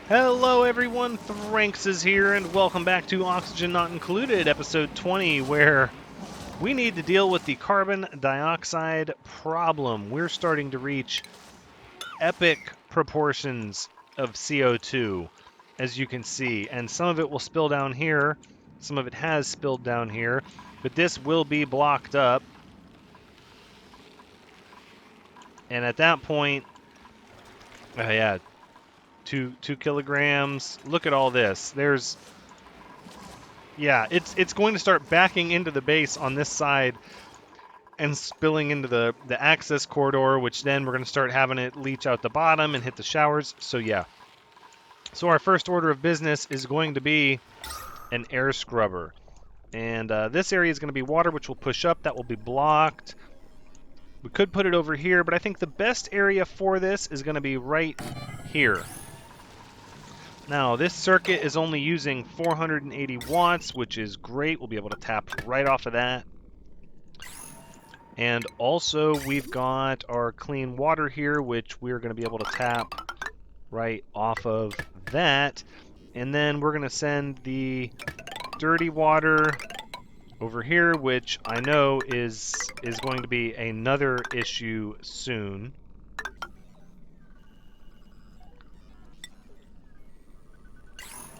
Hello everyone, Thranxes here, and welcome back to Oxygen Not Included, episode 20, where we need to deal with the carbon dioxide problem. We're starting to reach epic proportions of CO2, as you can see, and some of it will spill down here, some of it has spilled down here, but this will be blocked up, and at that point, yeah, 2 kilograms. Look at all this. Yeah, it's going to start backing into the base on this side and spilling into the access corridor, which then we're going to start having it leach out the bottom and hit the showers. So yeah. So our first order of business is going to be an air scrubber. And this area is going to be water, which will push up. That will be blocked. We could put it over here, but I think the best area for this is going to be right here. Now, this circuit is only using 480 watts, which is great. We'll be able to tap right off of that. And also, we've got our clean water here, which we're going to be able to tap right off of that. And then we're going to send the dirty water over here, which I know is going to be another issue soon.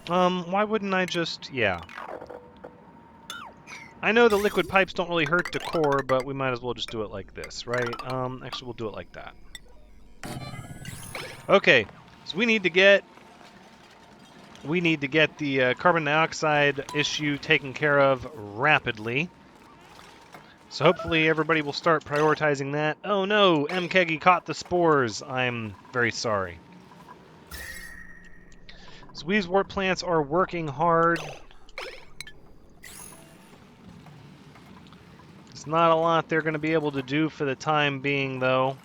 Why wouldn't I just... yeah. I know the liquid pipes don't really hurt the core, but we might as well just do it like this, right? Actually, we'll do it like that. Okay, so we need to get the carbon dioxide issue taken care of rapidly. So hopefully everybody will start prioritizing that. Oh no, Keggy caught the spores. I'm very sorry. Sweezewort plants are working hard. It's not a lot they're going to be able to do for the time being, though.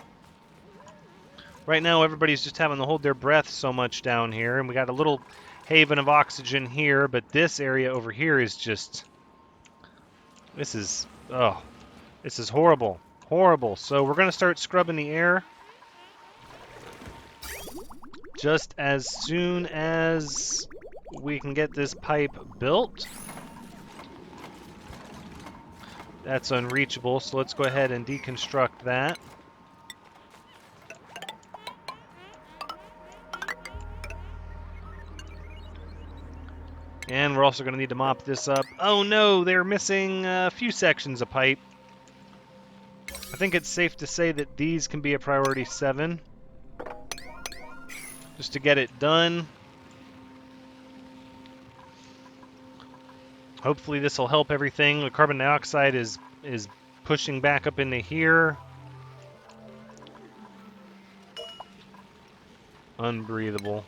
Right now, everybody's just having to hold their breath so much down here, and we got a little haven of oxygen here, but this area over here is just... this is horrible. Horrible. So we're going to start scrubbing the air just as soon as we can get this pipe built. That's unreachable, so let's go ahead and deconstruct that. And we're also going to need to mop this up. Oh no, they're missing a few sections of pipe. I think it's safe to say that these can be a priority 7. Just to get it done. Hopefully this will help everything. The carbon dioxide is pushing back up into here. Unbreathable.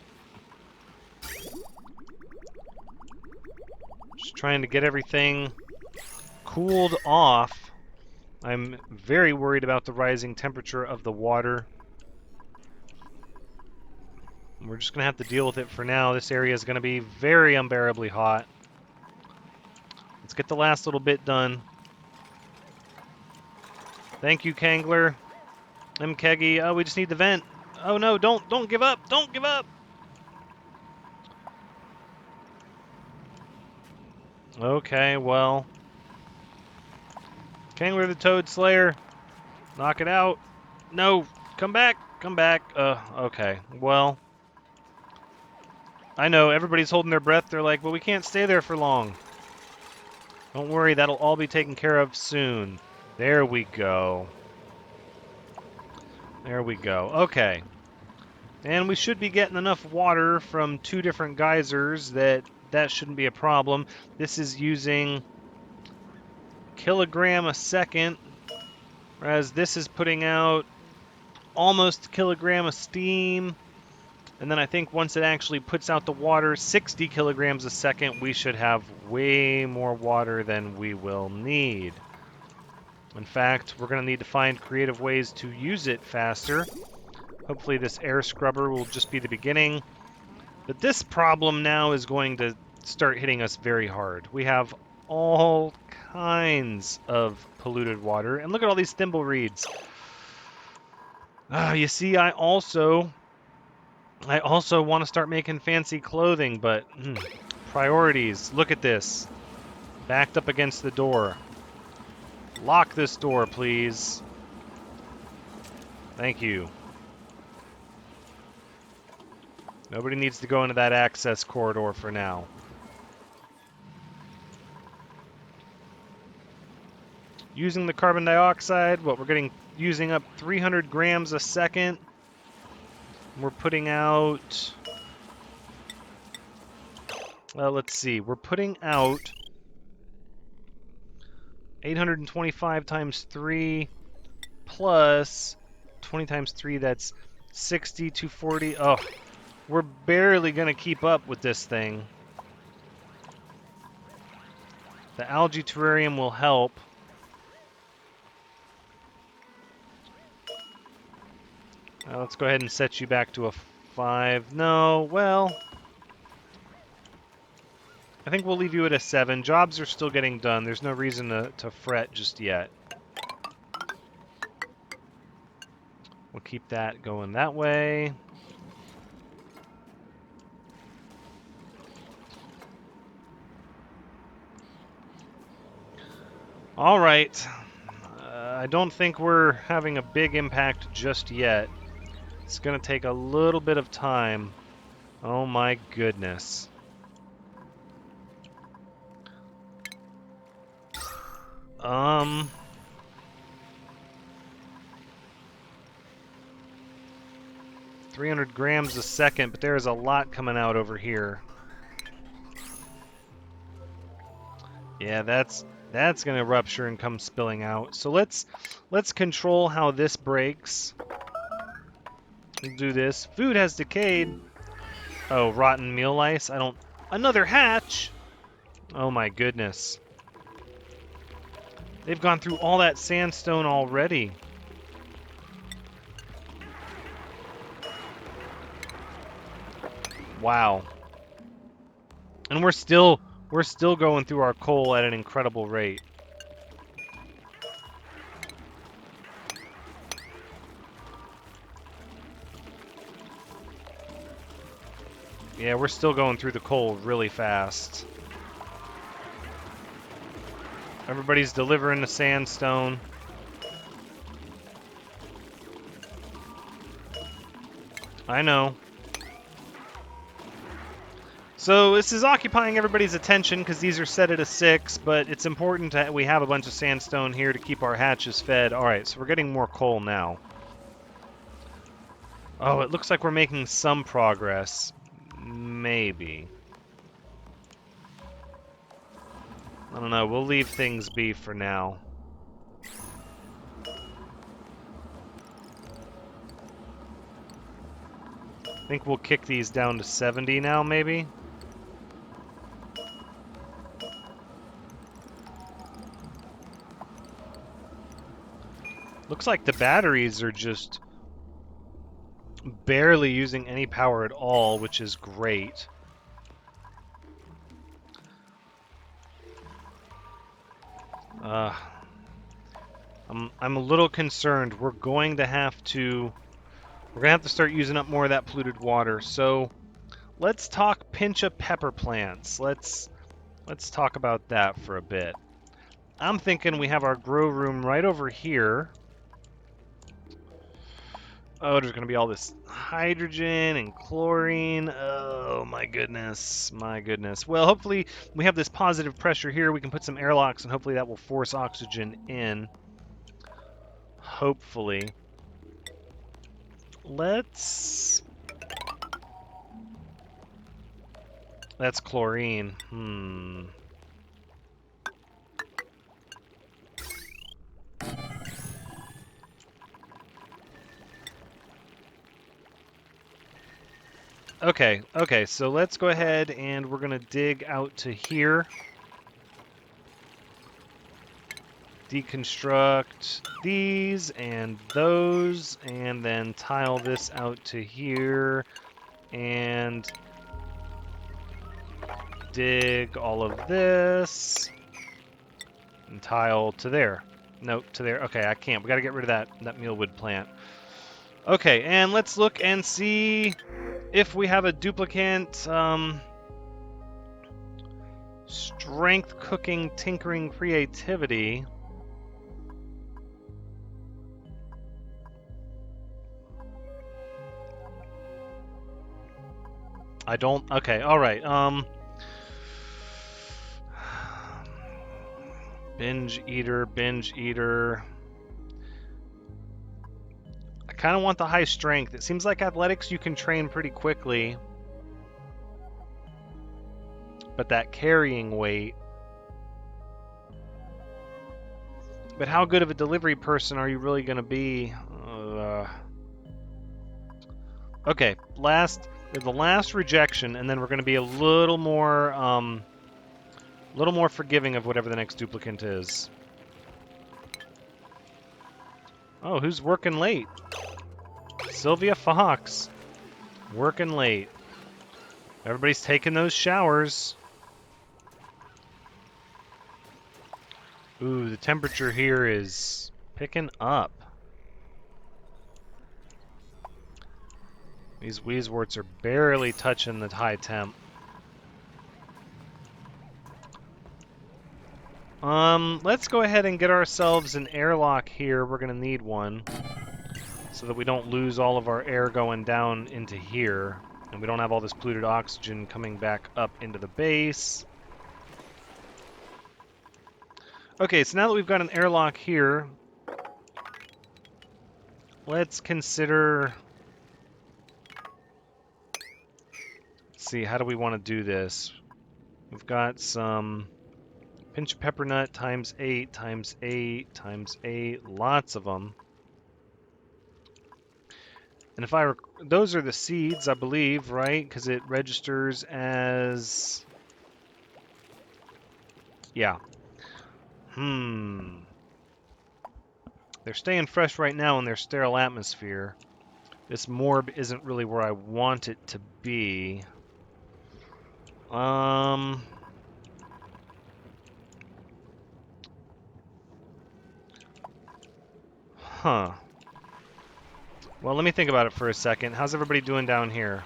Just trying to get everything cooled off. I'm very worried about the rising temperature of the water. We're just going to have to deal with it for now. This area is going to be very unbearably hot. Let's get the last little bit done. Thank you, Kangler. Keggy. Oh, we just need the vent. Oh no, don't give up. Don't give up. Okay, well. Kangler the Toad Slayer. Knock it out. No, come back. Come back. Okay. Well, I know everybody's holding their breath. They're like, well, we can't stay there for long. Don't worry, that'll all be taken care of soon. There we go. There we go. Okay. And we should be getting enough water from 2 different geysers that shouldn't be a problem. This is using kilogram a second, whereas this is putting out almost a kilogram of steam. And then I think once it actually puts out the water, 60 kilograms a second, we should have way more water than we will need. In fact, we're going to need to find creative ways to use it faster. Hopefully this air scrubber will just be the beginning. But this problem now is going to start hitting us very hard. We have all kinds of polluted water. And look at all these thimble reeds. You see, I also I also want to start making fancy clothing, but priorities. Look at this. Backed up against the door. Lock this door, please. Thank you. Nobody needs to go into that access corridor for now. Using the carbon dioxide, what we're using up 300 grams a second. We're putting out, let's see, we're putting out 825 times 3 plus 20 times 3, that's 60, 240. Oh, we're barely going to keep up with this thing. The algae terrarium will help. Let's go ahead and set you back to a 5. No, well, I think we'll leave you at a 7. Jobs are still getting done. There's no reason to fret just yet. We'll keep that going that way. All right. I don't think we're having a big impact just yet. It's going to take a little bit of time. Oh my goodness. Um... 300 grams a second, but there is a lot coming out over here. Yeah, that's going to rupture and come spilling out. So let's control how this breaks. We'll do this. Food has decayed. Oh, rotten meal lice. Another hatch. Oh my goodness. They've gone through all that sandstone already. Wow. And we're still going through our coal at an incredible rate. Yeah, we're still going through the coal really fast. Everybody's delivering the sandstone. I know. So this is occupying everybody's attention because these are set at a 6, but it's important that we have a bunch of sandstone here to keep our hatches fed. All right, so we're getting more coal now. Oh, it looks like we're making some progress. Maybe. I don't know. We'll leave things be for now. I think we'll kick these down to 70 now, maybe? Looks like the batteries are just barely using any power at all, which is great. I'm a little concerned. We're going to have to start using up more of that polluted water. So let's talk pincha pepper plants. Let's talk about that for a bit. I'm thinking we have our grow room right over here. Oh, there's going to be all this hydrogen and chlorine. Oh, my goodness. My goodness. Well, hopefully we have this positive pressure here. We can put some airlocks, and hopefully that will force oxygen in. Hopefully. That's chlorine. Okay, so let's go ahead and we're going to dig out to here. Deconstruct these and those, and then tile this out to here, and dig all of this, and tile to there. Nope, to there. Okay, I can't. We got to get rid of that mealwood plant. Okay, and let's look and see If we have a duplicant, strength, cooking, tinkering, creativity. I don't. Okay, all right. Binge eater, binge eater. I kind of want the high strength. It seems like athletics you can train pretty quickly. But that carrying weight. But how good of a delivery person are you really going to be? Okay, the last rejection, and then we're going to be a little more forgiving of whatever the next duplicant is. Oh, who's working late? Sylvia Fox. Working late. Everybody's taking those showers. Ooh, the temperature here is picking up. These wheezeworts are barely touching the high temp. Let's go ahead and get ourselves an airlock here. We're going to need one so that we don't lose all of our air going down into here, and we don't have all this polluted oxygen coming back up into the base. Okay, so now that we've got an airlock here, let's consider... Let's see, how do we want to do this? We've got some pinch of pepper nut times 8 times 8 times 8, lots of them. And if those are the seeds, I believe, right? Because it registers as... Yeah. They're staying fresh right now in their sterile atmosphere. This morb isn't really where I want it to be. Huh. Well, let me think about it for a second. How's everybody doing down here?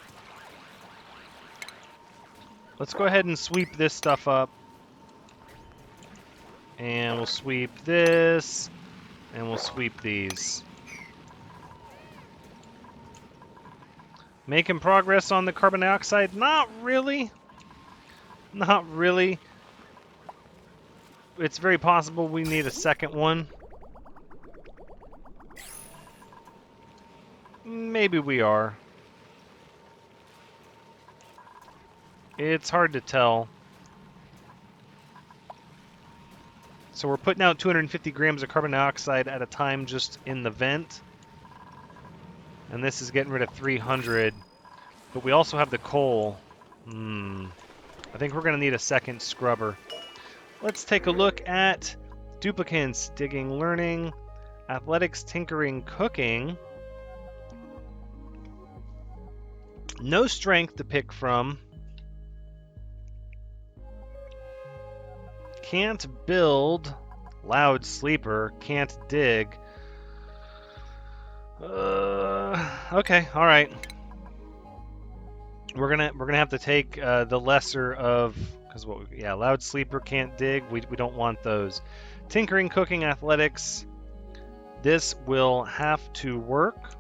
Let's go ahead and sweep this stuff up. And we'll sweep this. And we'll sweep these. Making progress on the carbon dioxide? Not really. Not really. It's very possible we need a second one. Maybe we are. It's hard to tell. So we're putting out 250 grams of carbon dioxide at a time just in the vent. And this is getting rid of 300. But we also have the coal. I think we're going to need a second scrubber. Let's take a look at duplicants, digging, learning, athletics, tinkering, cooking. No strength to pick from. Can't build. Loud sleeper. Can't dig. Okay, all right. We're gonna have to take the lesser of, because loud sleeper, can't dig. We don't want those. Tinkering, cooking, athletics. This will have to work.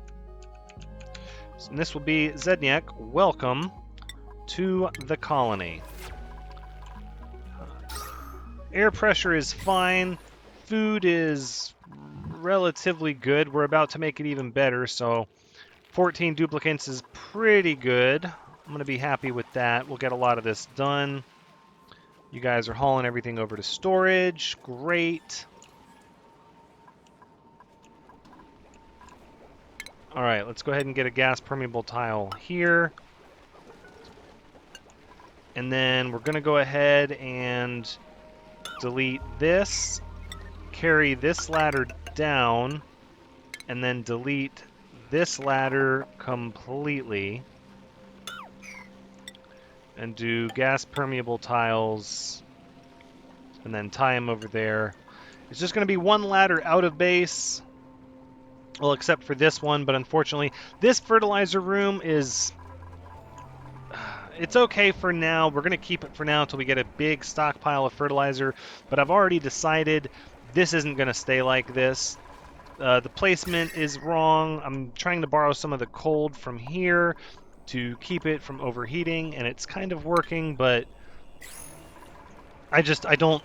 And this will be Zedniak. Welcome to the colony. Air pressure is fine. Food is relatively good. We're about to make it even better, so 14 duplicants is pretty good. I'm going to be happy with that. We'll get a lot of this done. You guys are hauling everything over to storage. Great. All right, let's go ahead and get a gas permeable tile here. And then we're going to go ahead and delete this, carry this ladder down, and then delete this ladder completely. And do gas permeable tiles, and then tie them over there. It's just going to be one ladder out of base. Well, except for this one, but unfortunately, this fertilizer room is it's okay for now. We're going to keep it for now until we get a big stockpile of fertilizer. But I've already decided this isn't going to stay like this. The placement is wrong. I'm trying to borrow some of the cold from here to keep it from overheating, and it's kind of working, but I don't,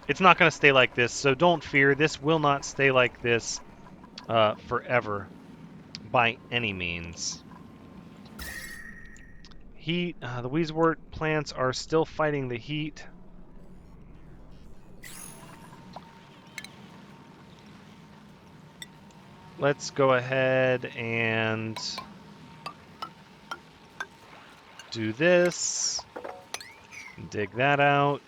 it's not going to stay like this, so don't fear. This will not stay like this forever by any means. Heat, the Weezewort plants are still fighting the heat. Let's go ahead and do this. Dig that out.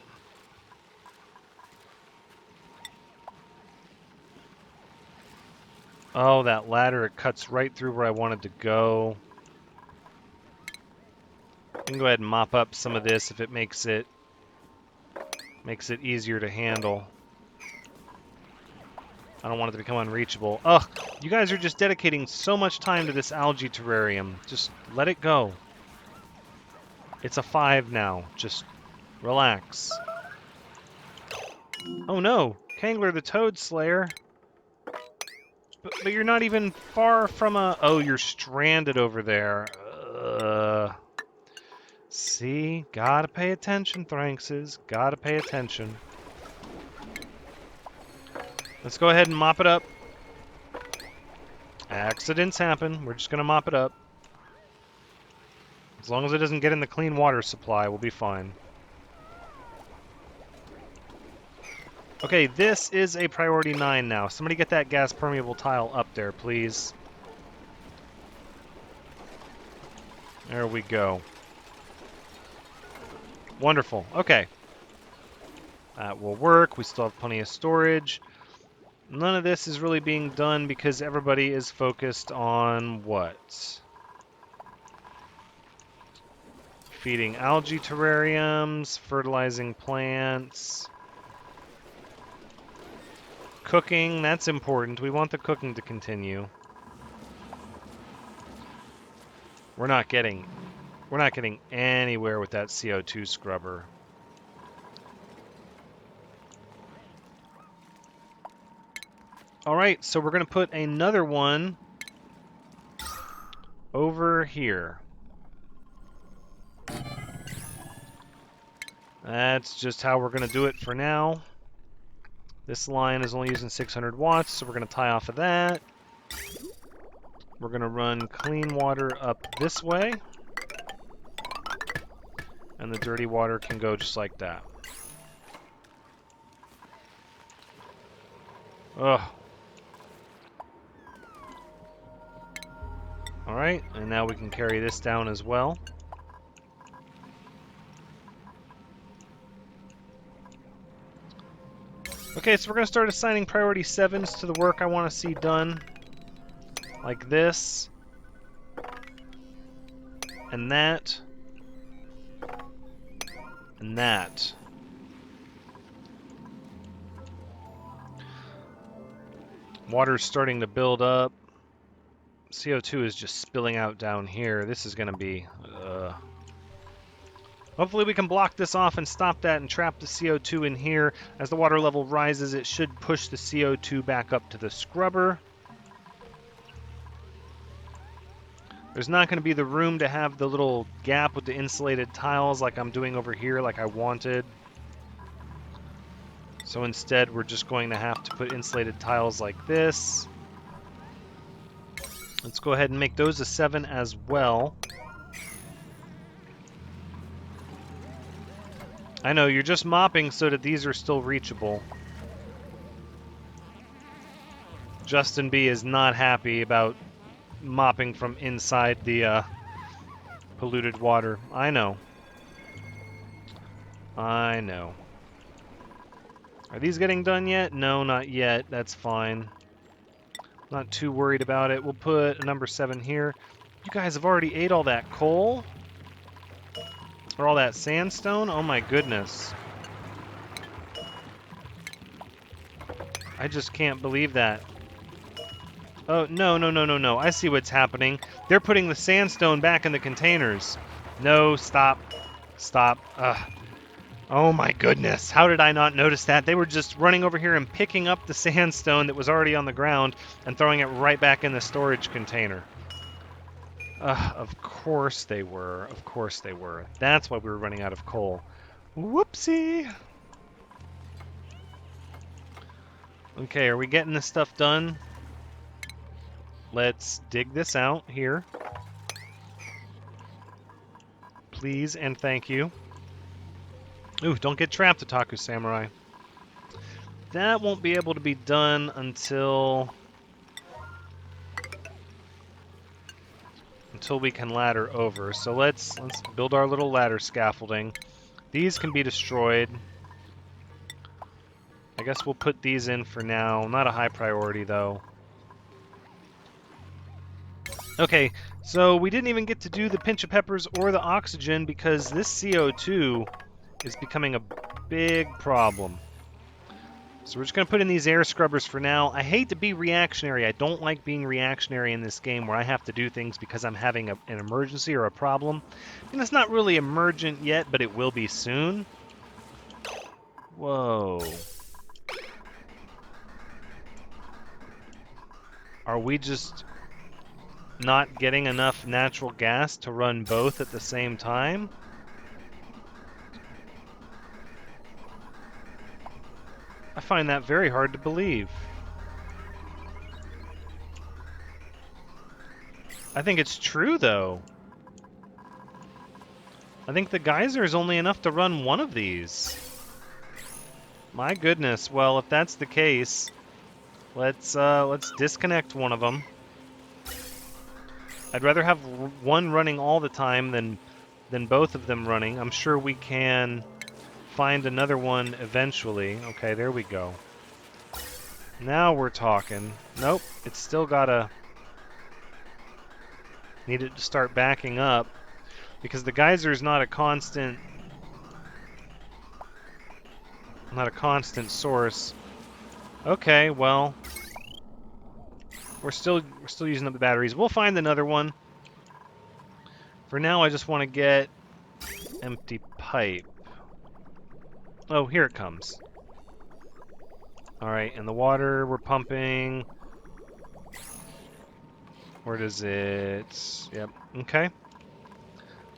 Oh, that ladder, it cuts right through where I wanted to go. I can go ahead and mop up some of this if it makes it easier to handle. I don't want it to become unreachable. Ugh, you guys are just dedicating so much time to this algae terrarium. Just let it go. It's a 5 now. Just relax. Oh no, Kangler the Toad Slayer. But you're not even far from a... Oh, you're stranded over there. See? Gotta pay attention, Thranxes. Gotta pay attention. Let's go ahead and mop it up. Accidents happen. We're just gonna mop it up. As long as it doesn't get in the clean water supply, we'll be fine. Okay, this is a priority 9 now. Somebody get that gas permeable tile up there, please. There we go. Wonderful. Okay. That will work. We still have plenty of storage. None of this is really being done because everybody is focused on what? Feeding algae terrariums, fertilizing plants. Cooking, that's important. We want the cooking to continue. We're not getting anywhere with that CO2 scrubber. All right, so we're going to put another one over here. That's just how we're going to do it for now. This line is only using 600 watts, so we're going to tie off of that. We're going to run clean water up this way. And the dirty water can go just like that. Ugh. Alright, and now we can carry this down as well. Okay, so we're going to start assigning priority 7s to the work I want to see done. Like this. And that. And that. Water's starting to build up. CO2 is just spilling out down here. This is going to be... Hopefully we can block this off and stop that and trap the CO2 in here. As the water level rises, it should push the CO2 back up to the scrubber. There's not going to be the room to have the little gap with the insulated tiles like I'm doing over here like I wanted. So instead, we're just going to have to put insulated tiles like this. Let's go ahead and make those a 7 as well. I know, you're just mopping so that these are still reachable. Justin B is not happy about mopping from inside the polluted water. I know. I know. Are these getting done yet? No, not yet. That's fine. Not too worried about it. We'll put a number 7 here. You guys have already ate all that coal? Or all that sandstone? Oh my goodness. I just can't believe that. Oh, no. I see what's happening. They're putting the sandstone back in the containers. No, stop. Stop. Ugh. Oh my goodness. How did I not notice that? They were just running over here and picking up the sandstone that was already on the ground and throwing it right back in the storage container. Of course they were. Of course they were. That's why we were running out of coal. Whoopsie. Okay, are we getting this stuff done? Let's dig this out here. Please and thank you. Ooh, don't get trapped, Otaku Samurai. That won't be able to be done until we can ladder over. So let's build our little ladder scaffolding. These can be destroyed. I guess we'll put these in for now. Not a high priority though. Okay, so we didn't even get to do the pinch of peppers or the oxygen because this CO2 is becoming a big problem. So we're just going to put in these air scrubbers for now. I hate to be reactionary. I don't like being reactionary in this game where I have to do things because I'm having an emergency or a problem. And it's not really emergent yet, but it will be soon. Whoa. Are we just not getting enough natural gas to run both at the same time? I find that very hard to believe. I think it's true, though. I think the geyser is only enough to run one of these. My goodness. Well, if that's the case, let's disconnect one of them. I'd rather have one running all the time than both of them running. I'm sure we can find another one eventually. Okay, there we go. Now we're talking. Nope, it's still gotta... Need it to start backing up because the geyser is not a constant source. Okay, well, we're still using up the batteries. We'll find another one. For now, I just want to get empty pipe. Oh, here it comes. All right, and the water we're pumping. Where does it? Yep. Okay.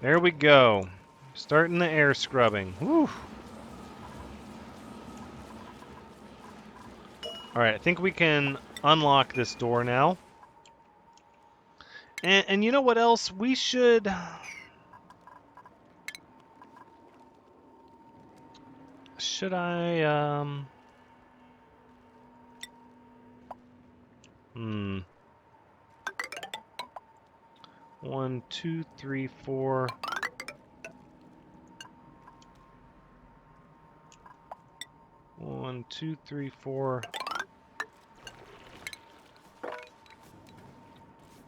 There we go. Starting the air scrubbing. Whew. All right, I think we can unlock this door now. And you know what else? We should... Should I, 1, 2, 3, 4. 1, 2, 3, 4.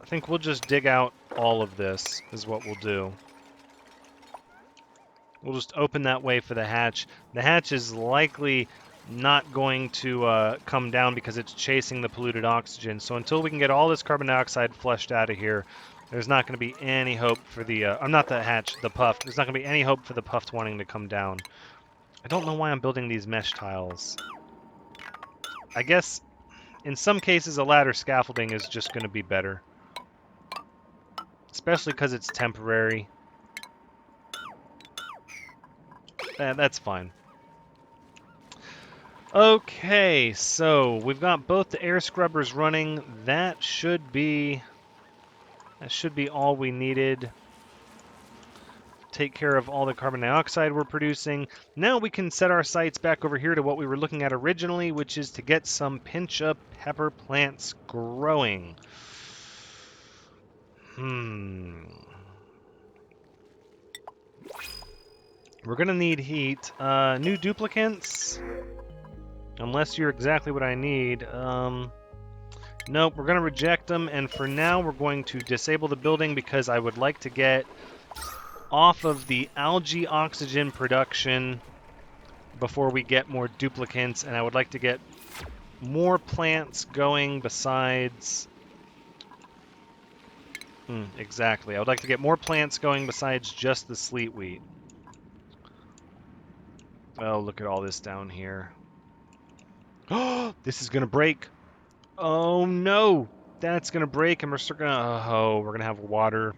I think we'll just dig out all of this, is what we'll do. We'll just open that way for the hatch. The hatch is likely not going to come down because it's chasing the polluted oxygen. So until we can get all this carbon dioxide flushed out of here, there's not going to be any hope for the... not the hatch, the puff. There's not going to be any hope for the puff wanting to come down. I don't know why I'm building these mesh tiles. I guess in some cases a ladder scaffolding is just going to be better. Especially because it's temporary. That's fine. Okay, so we've got both the air scrubbers running. That should be all we needed. Take care of all the carbon dioxide we're producing. Now we can set our sights back over here to what we were looking at originally, which is to get some pincha pepper plants growing. We're gonna need heat. New duplicants. Unless you're exactly what I need. Nope, we're gonna reject them, and for now we're going to disable the building because I would like to get off of the algae oxygen production before we get more duplicants, and I would like to get more plants going besides Exactly. I would like to get more plants going besides just the sleet wheat. Oh, look at all this down here. Oh, this is gonna break. Oh no, that's gonna break, and we're still gonna. Oh, we're gonna have water.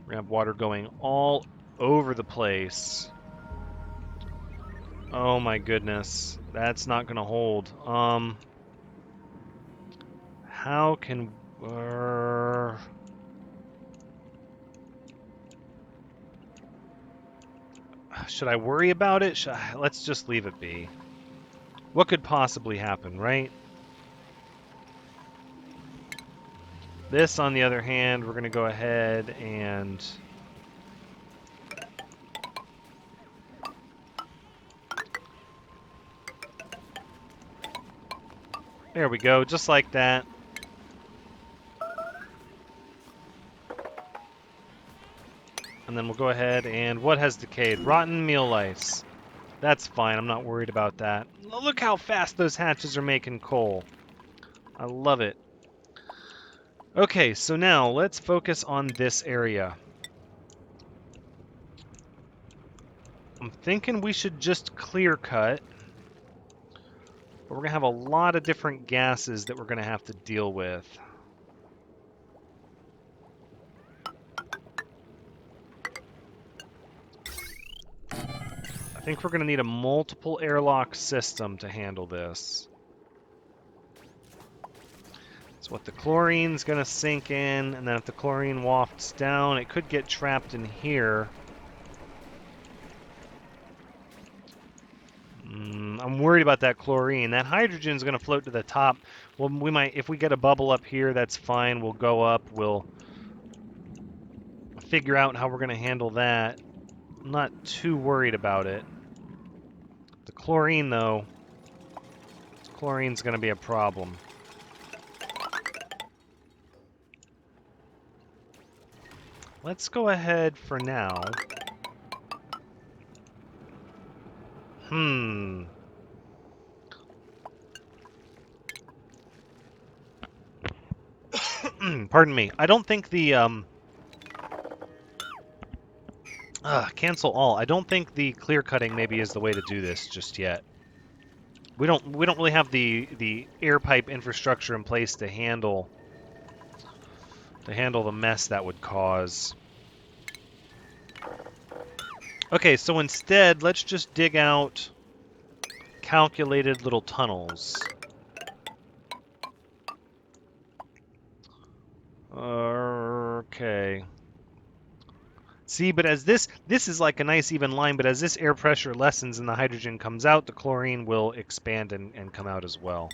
We're gonna have water going all over the place. Oh my goodness, that's not gonna hold. How can? Should I worry about it? Let's just leave it be. What could possibly happen, right? This, on the other hand, we're going to go ahead and... There we go, just like that. And then we'll go ahead and... What has decayed? Rotten meal lice. That's fine, I'm not worried about that. Look how fast those hatches are making coal. I love it. Okay, so now let's focus on this area. I'm thinking we should just clear cut. But we're going to have a lot of different gases that we're going to have to deal with. I think we're going to need a multiple airlock system to handle this. That's what the chlorine's going to sink in, and then if the chlorine wafts down, it could get trapped in here. I'm worried about that chlorine. That hydrogen's going to float to the top. Well, we might, if we get a bubble up here, that's fine. We'll go up. We'll figure out how we're going to handle that. I'm not too worried about it. The chlorine, though, chlorine's going to be a problem. Let's go ahead for now. Pardon me. I don't think the cancel all. I don't think the clear cutting maybe is the way to do this just yet. We don't really have the air pipe infrastructure in place to handle the mess that would cause. Okay, so instead, let's just dig out calculated little tunnels. Okay. See, but as this is like a nice even line, but as this air pressure lessens and the hydrogen comes out, the chlorine will expand and come out as well.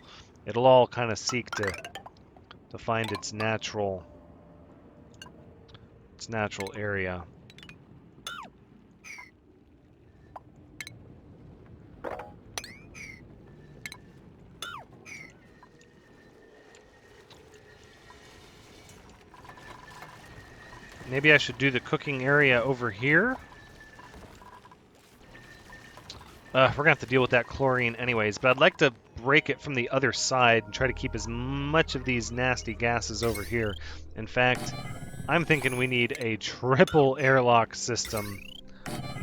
It'll all kind of seek to find its natural area. Maybe I should do the cooking area over here. We're gonna have to deal with that chlorine anyways, but I'd like to break it from the other side and try to keep as much of these nasty gases over here. In fact, I'm thinking we need a triple airlock system,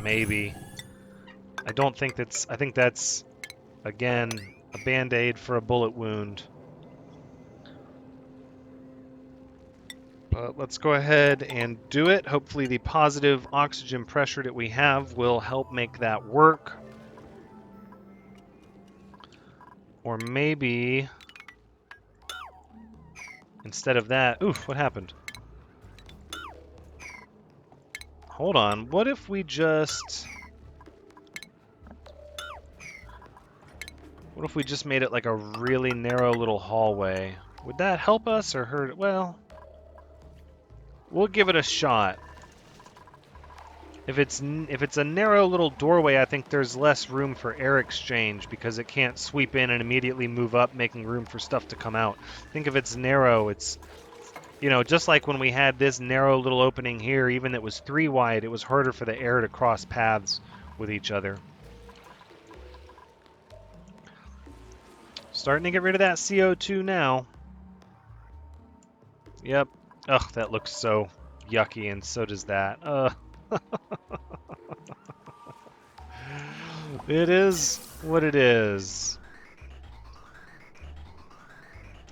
maybe. I think that's, again, a band-aid for a bullet wound. But let's go ahead and do it. Hopefully the positive oxygen pressure that we have will help make that work. Or maybe, instead of that... Oof, what happened? Hold on, what if we just... What if we just made it like a really narrow little hallway? Would that help us or hurt it? Well, we'll give it a shot. If it's a narrow little doorway, I think there's less room for air exchange because it can't sweep in and immediately move up, making room for stuff to come out. I think if it's narrow, it's, you know, just like when we had this narrow little opening here, even it was 3 wide, it was harder for the air to cross paths with each other. Starting to get rid of that CO2 now. Yep. Ugh, that looks so yucky, and so does that. It is what it is.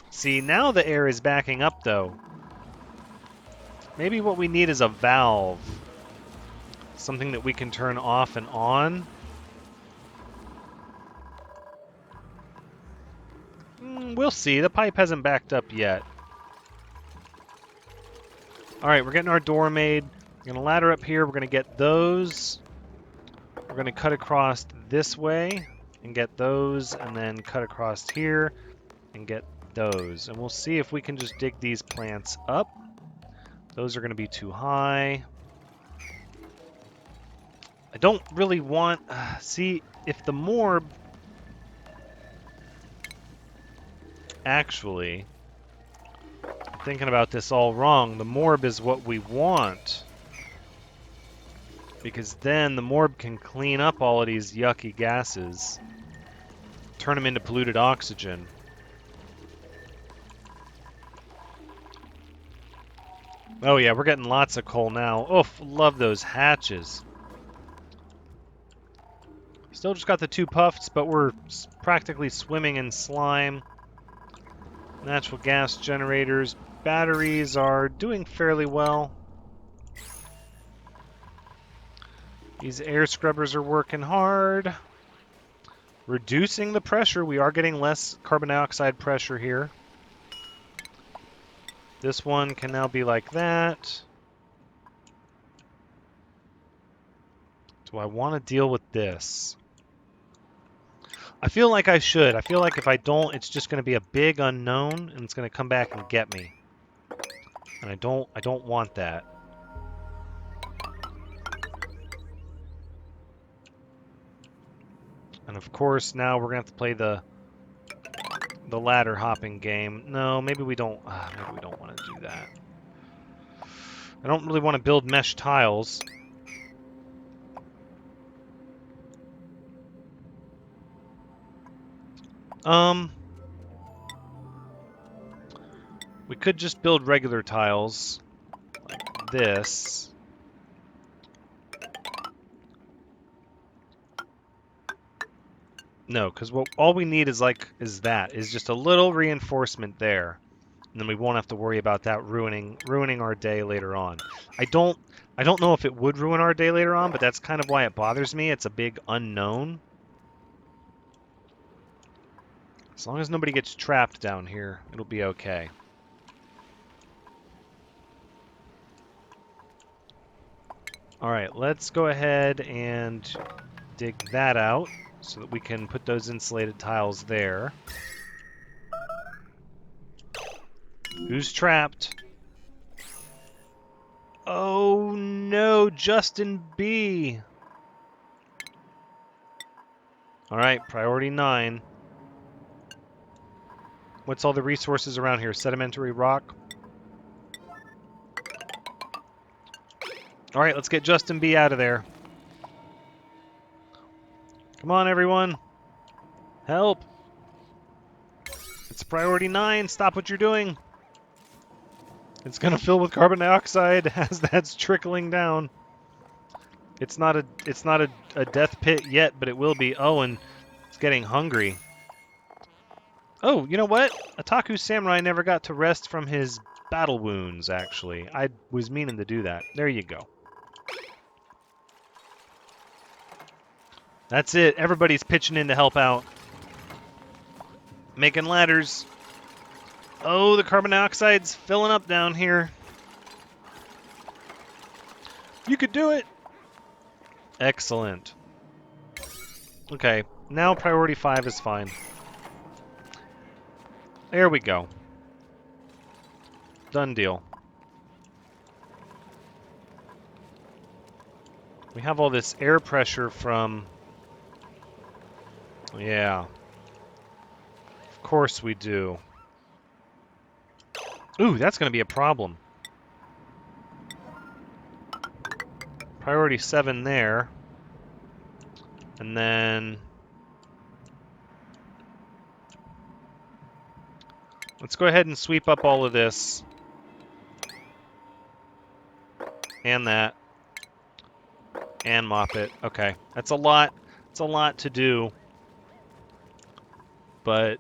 See, now the air is backing up, though. Maybe what we need is a valve. Something that we can turn off and on. We'll see. The pipe hasn't backed up yet. Alright, we're getting our door made. We're going to ladder up here. We're going to get those. We're going to cut across this way and get those, and then cut across here and get those. And we'll see if we can just dig these plants up. Those are going to be too high. I don't really want... see, if the morb... Actually, I'm thinking about this all wrong. The morb is what we want. Because then the morb can clean up all of these yucky gases. Turn them into polluted oxygen. Oh yeah, we're getting lots of coal now. Oof, love those hatches. Still just got the 2 puffs, but we're practically swimming in slime. Natural gas generators. Batteries are doing fairly well. These air scrubbers are working hard. Reducing the pressure. We are getting less carbon dioxide pressure here. This one can now be like that. Do I want to deal with this? I feel like I should. I feel like if I don't, it's just going to be a big unknown, and it's going to come back and get me. And I don't want that. And of course, now we're going to have to play the ladder hopping game. No, maybe we don't. Maybe we don't want to do that. I don't really want to build mesh tiles. We could just build regular tiles like this. No, because all we need is just a little reinforcement there, and then we won't have to worry about that ruining our day later on. I don't know if it would ruin our day later on, but that's kind of why it bothers me. It's a big unknown. As long as nobody gets trapped down here, it'll be okay. Alright, let's go ahead and dig that out so that we can put those insulated tiles there. Who's trapped? Oh no, Justin B. Alright, priority 9. What's all the resources around here? Sedimentary rock. Alright, let's get Justin B out of there. Come on, everyone. Help. It's priority 9. Stop what you're doing. It's going to fill with carbon dioxide as that's trickling down. It's not a death pit yet, but it will be. Oh, and it's getting hungry. Oh, you know what? Otaku Samurai never got to rest from his battle wounds, actually. I was meaning to do that. There you go. That's it. Everybody's pitching in to help out. Making ladders. Oh, the carbon dioxide's filling up down here. You could do it. Excellent. Okay, now priority 5 is fine. There we go. Done deal. We have all this air pressure from... Yeah. Of course we do. Ooh, that's going to be a problem. Priority 7 there. And then... let's go ahead and sweep up all of this. And that. And mop it. Okay. That's a lot. It's a lot to do. But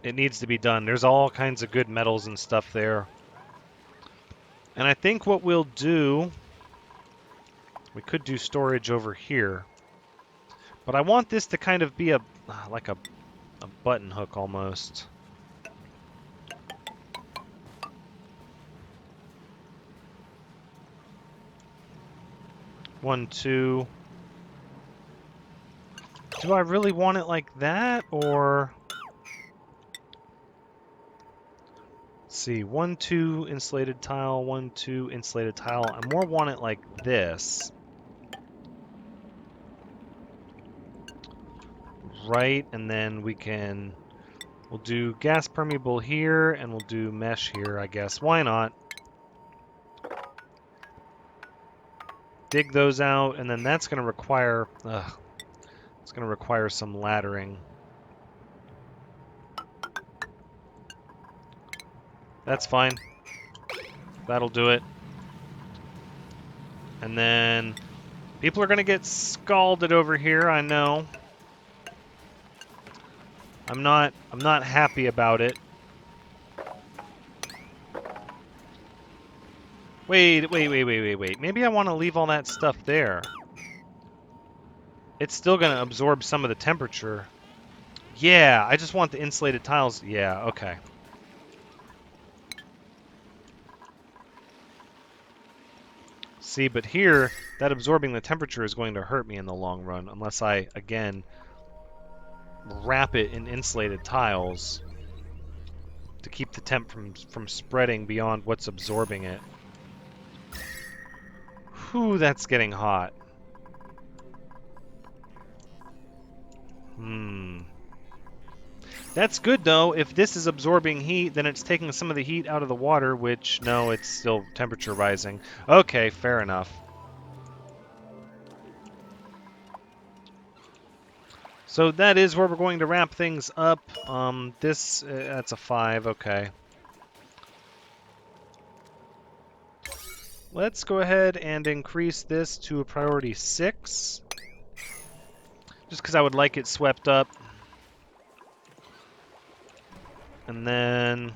it needs to be done. There's all kinds of good metals and stuff there. And I think what we'll do... We could do storage over here. But I want this to kind of be like a button hook almost. One, two. Do I really want it like that, or... Let's see, 1, 2 insulated tile, 1, 2 insulated tile. I more want it like this. Right, and then we'll do gas permeable here, and we'll do mesh here, I guess. Why not? Dig those out, and then that's going to require... it's going to require some laddering. That's fine. That'll do it. And then people are going to get scalded over here, I know. I'm not happy about it. Wait. Maybe I want to leave all that stuff there. It's still going to absorb some of the temperature. Yeah, I just want the insulated tiles. Yeah, okay. See, but here, that absorbing the temperature is going to hurt me in the long run, unless I, again, wrap it in insulated tiles to keep the temp from spreading beyond what's absorbing it. Whew, that's getting hot. That's good, though. If this is absorbing heat, then it's taking some of the heat out of the water, which, no, it's still temperature rising. Okay, fair enough. So that is where we're going to wrap things up. That's a 5, okay. Let's go ahead and increase this to a priority 6. Just because I would like it swept up. And then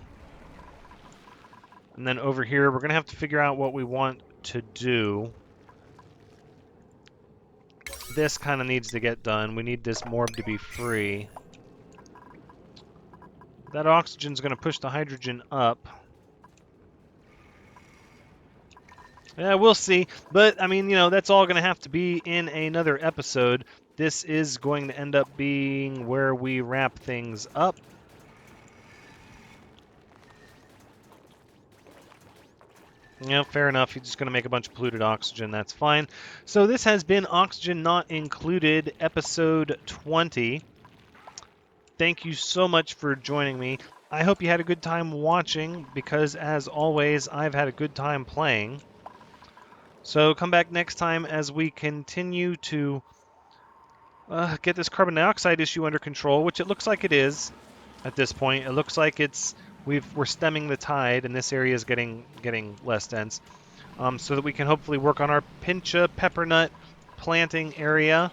over here, we're going to have to figure out what we want to do. This kind of needs to get done. We need this morb to be free. That oxygen's going to push the hydrogen up. Yeah, we'll see. But, I mean, you know, that's all going to have to be in another episode. This is going to end up being where we wrap things up. Yeah, fair enough. You're just going to make a bunch of polluted oxygen. That's fine. So this has been Oxygen Not Included, episode 20. Thank you so much for joining me. I hope you had a good time watching, because as always, I've had a good time playing. So come back next time as we continue to get this carbon dioxide issue under control, which it looks like it is at this point. It looks like we're stemming the tide, and this area is getting less dense, so that we can hopefully work on our pincha peppernut planting area,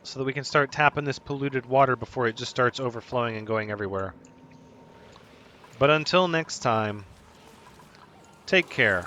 so that we can start tapping this polluted water before it just starts overflowing and going everywhere. But until next time, take care.